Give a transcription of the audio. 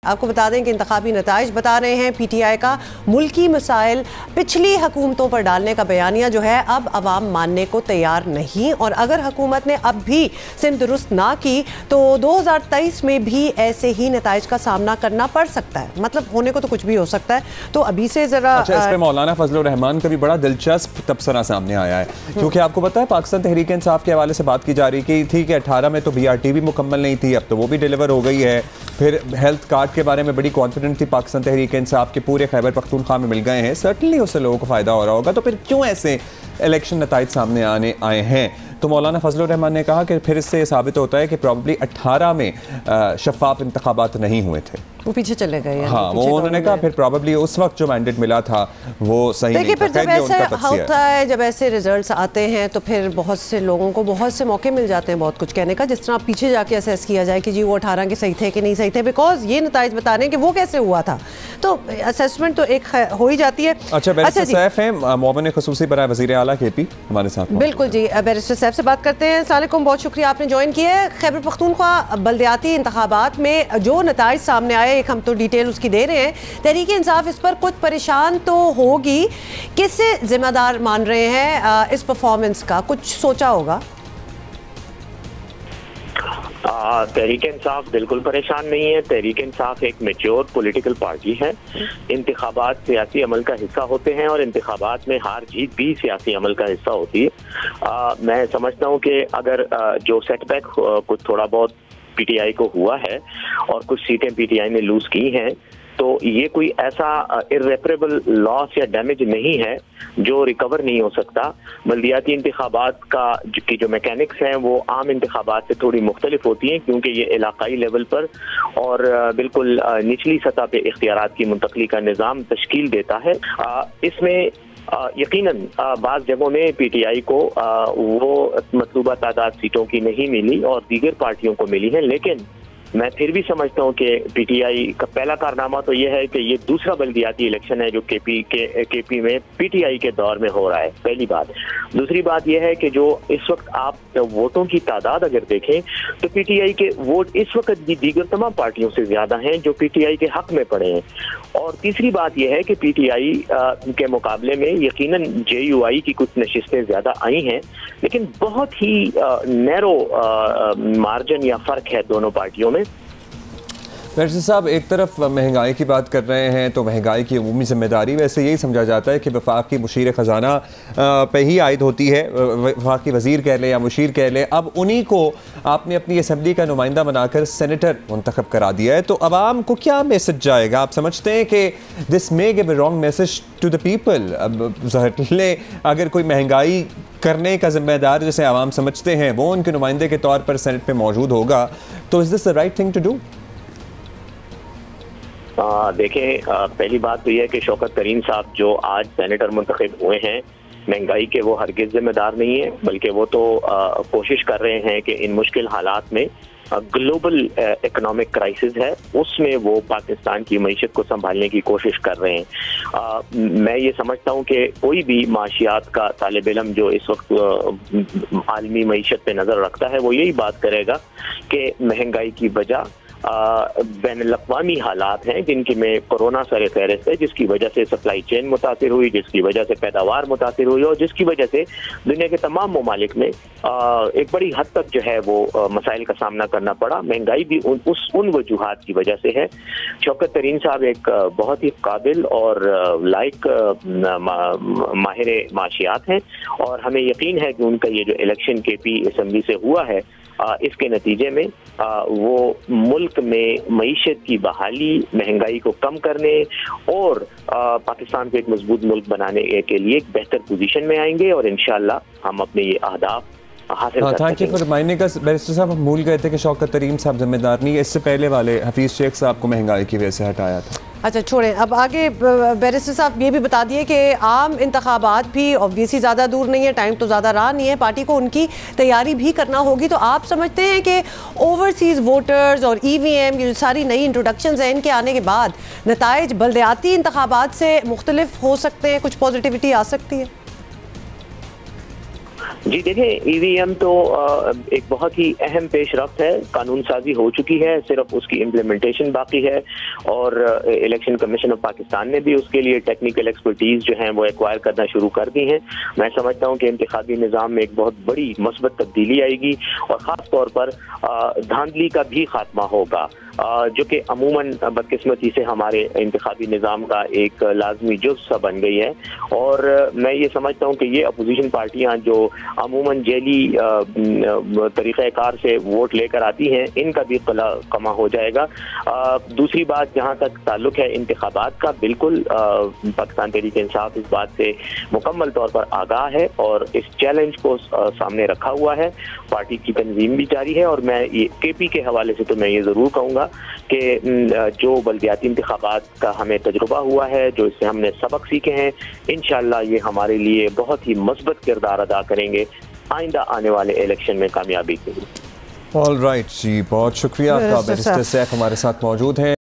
आपको बता दें कि इंतखाबी नताइज बता रहे हैं PTI का मुल्की मसाइल पिछली हुकूमतों पर डालने का बयानिया जो है अब अवाम मानने को तैयार नहीं, और अगर हुकूमत ने अब भी सिंध दुरुस्त ना की तो 2023 में भी ऐसे ही नताइज का सामना करना पड़ सकता है। मतलब होने को तो कुछ भी हो सकता है। तो अभी से जरा अच्छा, इस पे मौलाना फजलुर रहमान का भी बड़ा दिलचस्प तबसरा सामने आया है, क्योंकि आपको पता है पाकिस्तान तहरीक इंसाफ के हवाले से बात की जा रही कि ठीक है 18 में तो BRT भी मुकम्मल नहीं थी, अब तो वो भी डिलीवर हो गई है। फिर हेल्थ कार्ड के बारे में बड़ी कॉन्फिडेंट थी पाकिस्तान तहरीक इंसाफ के, पूरे खैबर पख्तूनख्वा में मिल गए हैं, सर्टनली उससे लोगों को फ़ायदा हो रहा होगा। तो फिर क्यों ऐसे इलेक्शन नताइज सामने आए हैं? तो मौलाना फजलुर रहमान ने कहा कि फिर इससे साबित होता है कि प्रॉब्ली 18 में शफाफ इंतखाबात नहीं हुए थे, वो पीछे चले गए। हाँ, वो उन्होंने कहा फिर प्रॉब्ली उस वक्त जो मैंडेट मिला था वो सही नहीं था। जब ऐसे होता है, जब ऐसे रिजल्ट्स आते हैं तो फिर बहुत से लोगों को बहुत से मौके मिल जाते हैं बहुत कुछ कहने का, जिस तरह पीछे जाके असेस किया जाए कि जी वो 18 के सही थे कि नहीं सही थे, बिकॉज ये नताइज बता रहे हैं कि वो कैसे हुआ था, तो असेसमेंट तो एक हो ही जाती है। अच्छा, बैरिस्टर सैफ हैं मुआविन खुसूसी बराए वज़ीर आला KP हमारे साथ। बिल्कुल जी, बैरिस्टर सैफ से बात करते हैं। अस्सलाम वालेकुम, बहुत शुक्रिया आपने ज्वाइन किया है। खैबर पख्तूनख्वा बल्दियाती इंतखाबात में जो नताइज सामने आए, एक हम तो डिटेल उसकी दे रहे हैं, तहरीक इंसाफ इस पर कुछ परेशान तो होगी, किससे जिम्मेदार मान रहे हैं इस परफॉर्मेंस का? कुछ सोचा होगा? तहरीक इंसाफ बिल्कुल परेशान नहीं है। तहरीक इंसाफ एक मैच्योर पॉलिटिकल पार्टी है। इंतखाबात सियासी अमल का हिस्सा होते हैं और इंतखाबात में हार जीत भी सियासी अमल का हिस्सा होती है। मैं समझता हूँ कि अगर जो सेटबैक कुछ थोड़ा बहुत PTI को हुआ है और कुछ सीटें PTI ने लूज की हैं, तो ये कोई ऐसा इर्रेपरेबल लॉस या डैमेज नहीं है जो रिकवर नहीं हो सकता। बल्दियाती इंतखाबात की जो मैकेनिक्स हैं वो आम इंतखाबात से थोड़ी मुख्तलिफ होती हैं, क्योंकि ये इलाकाई लेवल पर और बिल्कुल निचली सतह पे इख्तियारात की मुंतकली का निज़ाम तश्कील देता है। इसमें यकीनन बाज़ जगहों में PTI को वो मतलूबा तादाद सीटों की नहीं मिली और दीगर पार्टियों को मिली है, लेकिन मैं फिर भी समझता हूँ कि PTI का पहला कारनामा तो यह है कि ये दूसरा बल्दियाती इलेक्शन है जो KP में PTI के दौर में हो रहा है, पहली बात। दूसरी बात यह है कि जो इस वक्त आप वोटों की तादाद अगर देखें तो PTI के वोट इस वक्त भी दीगर तमाम पार्टियों से ज्यादा हैं जो PTI के हक में पड़े हैं। और तीसरी बात यह है कि PTI के मुकाबले में यकीनन JUI की कुछ नशिस्तें ज्यादा आई हैं, लेकिन बहुत ही नैरो मार्जिन या फर्क है दोनों पार्टियों में। बैरिस्टर साहब, एक तरफ महंगाई की बात कर रहे हैं तो महंगाई की अमूमी जिम्मेदारी वैसे यही समझा जाता है कि वफाकी मुशीर ख़जाना पे ही आयद होती है, वफाकी वज़ीर कह लें या मुशीर कह लें। अब उन्हीं को आपने अपनी असम्बली का नुमाइंदा बनाकर सेनेटर मुंतखब करा दिया है, तो अवाम को क्या मैसेज जाएगा? आप समझते हैं कि this may give a wrong message to the people? अब अगर कोई महंगाई करने का जिम्मेदार जैसे आवाम समझते हैं वो उनके नुमाइंदे के तौर पर सेनेट में मौजूद होगा, तो is this the right thing to do? देखें, पहली बात तो यह है कि शौकत तरीन साहब जो आज सेनेटर मुंतखब हुए हैं, महंगाई के वो हरगिज़ जिम्मेदार नहीं है, बल्कि वो तो कोशिश कर रहे हैं कि इन मुश्किल हालात में ग्लोबल इकोनॉमिक क्राइसिस है उसमें वो पाकिस्तान की मईशत को संभालने की कोशिश कर रहे हैं। मैं ये समझता हूँ कि कोई भी माशियात का तालिब इल्म जो इस वक्त आलमी मईशत पे नज़र रखता है वो यही बात करेगा कि महंगाई की वजह बैनुल-अक़वामी हालात हैं जिनकी में कोरोना सर फहरिस्त है, जिसकी वजह से सप्लाई चेन मुतासिर हुई, जिसकी वजह से पैदावार मुतासिर हुई और जिसकी वजह से दुनिया के तमाम ममालिक में एक बड़ी हद तक जो है वो मसाइल का सामना करना पड़ा। महंगाई भी उन वजूहात की वजह से है। शौकत तरीन साहब एक बहुत ही काबिल और लायक माहिर माशियात हैं और हमें यकीन है कि उनका ये जो इलेक्शन KP असम्बली से हुआ है इसके नतीजे में वो मुल्क में मईशत की बहाली, महंगाई को कम करने और पाकिस्तान को एक मजबूत मुल्क बनाने के लिए एक बेहतर पोजीशन में आएंगे और इंशाअल्लाह हम अपने ये अहदाफ हासिल कर सकेंगे। Thank you for minding us. Barrister साहब, हम भूल गए थे कि शौकत तरीन साहब जिम्मेदार नहीं है, इससे पहले वाले हफीज़ शेख साहब को महंगाई की वजह से हटाया था। अच्छा छोड़ें, अब आगे बैरिस्टर साहब ये भी बता दिए कि आम इंतखाबात भी ऑब्वियसली ज़्यादा दूर नहीं है, टाइम तो ज़्यादा रहा नहीं है, पार्टी को उनकी तैयारी भी करना होगी। तो आप समझते हैं कि ओवरसीज़ वोटर्स और EVM की जो सारी नई इंट्रोडक्शंस हैं इनके आने के बाद नताइज बल्दियाती इंतखाबात से मुख्तलिफ हो सकते हैं, कुछ पॉजिटिविटी आ सकती है? जी देखें, ईवीएम तो एक बहुत ही अहम पेशरफ्त है, कानून साजी हो चुकी है, सिर्फ उसकी इम्प्लीमेंटेशन बाकी है और इलेक्शन कमीशन ऑफ पाकिस्तान ने भी उसके लिए टेक्निकल एक्सपर्टीज जो हैं वो एक्वायर करना शुरू कर दी हैं। मैं समझता हूं कि इंतखाबी निज़ाम में एक बहुत बड़ी मस्बत तब्दीली आएगी और ख़ास तौर पर धांधली का भी खात्मा होगा, जो कि अमूमन बदकिस्मती से हमारे इंतखाबी निज़ाम का एक लाजमी जुज़ बन गई है। और मैं ये समझता हूँ कि ये अपोजिशन पार्टियाँ जो अमूमन जेली तरीक़ाकार से वोट लेकर आती हैं, इनका भी कमा हो जाएगा। दूसरी बात जहाँ तक ताल्लुक़ है इंतखाबात का, बिल्कुल पाकिस्तान तहरीक इंसाफ इस बात से मुकम्मल तौर पर आगाह है और इस चैलेंज को सामने रखा हुआ है। पार्टी की तंजीम भी जारी है और मैं ये KP के हवाले से तो मैं ये ज़रूर कहूँगा कि जो बल्दियाती इंतखाबात का हमें तजुर्बा हुआ है, जो इससे हमने सबक सीखे हैं, इंशाअल्लाह ये हमारे लिए बहुत ही मस्बत किरदार अदा करेंगे आइंदा आने वाले इलेक्शन में कामयाबी के लिए। ऑल राइट जी, बहुत शुक्रिया आपका। बैरिस्टर सैफ हमारे साथ मौजूद हैं।